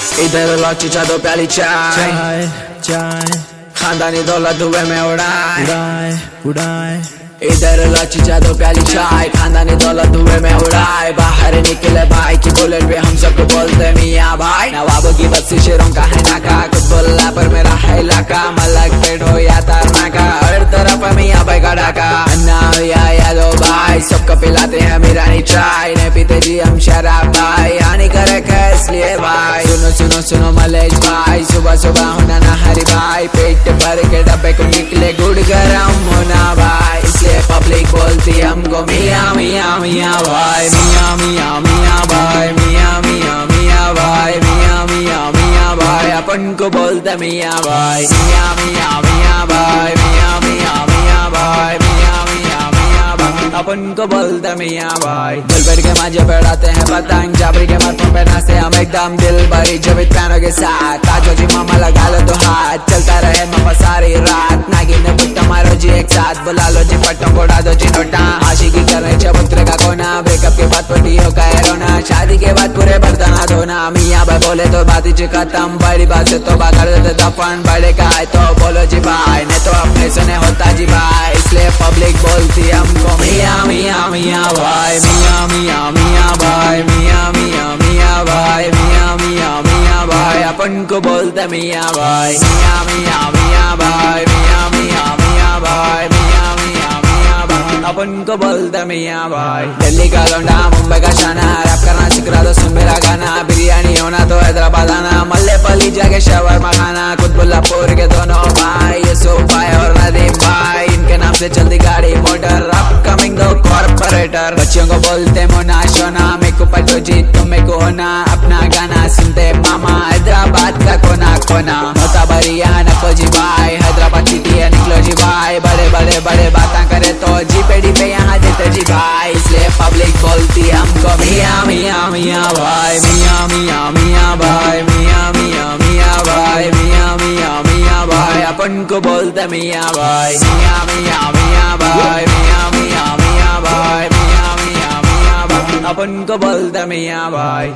इधर लो चीचा दो प्याली चाय चाय खानदानी दौलत धुएं में उड़ाए उड़ाए उड़ाए। इधर लो चीचा दो प्याली चाय खानदानी दौलत धुएं में उड़ाए। बाहर निकले भाई की बुलेट पे हम सबको बोलते मियाँ भाई। नवाबों की बस्ती शेरों का है नाका, कुछ बोला पर मेरा है इलाका। मलक पेट हो या तारनाका, हर तरफ मियाँ भाई का डाका। अन्ना या यादो भाई सबको पिलाते हैं मीरानी चाय। नहीं पीते जी हम शराब भाई, हानिकारक है इसलिए भाई। सुनो सुनो सुनो मलेश भाई, सुबह सुबह होना ना हरी भाई। पेट भर के डब्बे को निकले गुड़ गरम होना भाई, इसलिए पब्लिक बोलती हमको मियाँ मियाँ मियाँ भाई। मियाँ मियाँ मियाँ भाई, मियाँ मियाँ मियाँ भाई, मियाँ मियाँ मियाँ भाई। अपन को बोलते मियाँ भाई। मियाँ मियाँ मियाँ भाई, मियाँ मियाँ मियाँ भाई, मियाँ मियाँ मियाँ भाई। अपन को बोलते मियाँ भाई। दिल भर के मांझे बढ़ाते हैं पतंग, जाबरी के माथों पे नाचते हम एकदम दिल भरी जब पैनों के साथ। आजो जी मामा लगा लो तो हाथ, चलता रहे मामा सारी रात। नागिन ने पुट्टा मारो जी एक साथ, बुला लो जी पट्टों को उड़ा दो जी नोटा। आशिकी कर रहे चबूतरे का कोना, ब्रेकअप के बाद पटी हो का रोना। शादी के बाद पूरे बर्तन धोना, मियाँ भाई बोले तो बात ही खत्म। बड़ी बात से तो कर देते दफन, बड़े का है तो बोलो जी भाई, नहीं तो अपने सुने होता जी भाई। इसलिए पब्लिक बोलती हमको मियाँ मियाँ मियाँ भाई। मियाँ मियाँ मियाँ भाई, मियाँ मियाँ मियाँ भाई, मियाँ मियाँ मियाँ भाई। अपन को बोलते मियाँ भाई। मियाँ मियाँ मियाँ भाई, मियाँ मियाँ मियाँ भाई, मियाँ मियाँ मियाँ भाई। अपन को बोलते मियाँ भाई। दिल्ली का लौंडा मुंबई का शाना, रैप करना सिखा दो सुन मेरा गाना। बिरयानी होना तो हैदराबाद आना, मल्लेपल्ली जाके शवरमा खाना। कुतुबुल्लापुर के दोनों भाई, यूसुफ भाई और नदीम भाई। इनके नाम से चलती गाड़ी मोटर, अपकमिंग दो कॉर्पोरेटर। बच्चों को बोलते मोना शोना, मेरे को पटो जी तुम मेरे को होना। अपना गाना सुनते मामा, हैदराबाद का कोना कोना। मोताबरिया नको जी भाई, हैदराबाद सिटी है निकलो जी भाई। बड़े बड़े बड़े बातें करे तो जी पेड़ी पे यहाँ देते जी भाई। इसलिए पब्लिक बोलती हमको मियाँ मियाँ मियाँ भाई। मियाँ मियाँ मियाँ भाई, मियाँ मियाँ मियाँ भाई, मियाँ मियाँ मियाँ भाई। अपन को बोलते मियाँ भाई। मियाँ मियाँ मियाँ भाई, मियाँ मियाँ मियाँ भाई, मियाँ मियाँ मियाँ भाई। अपन को बोलते मियाँ भाई।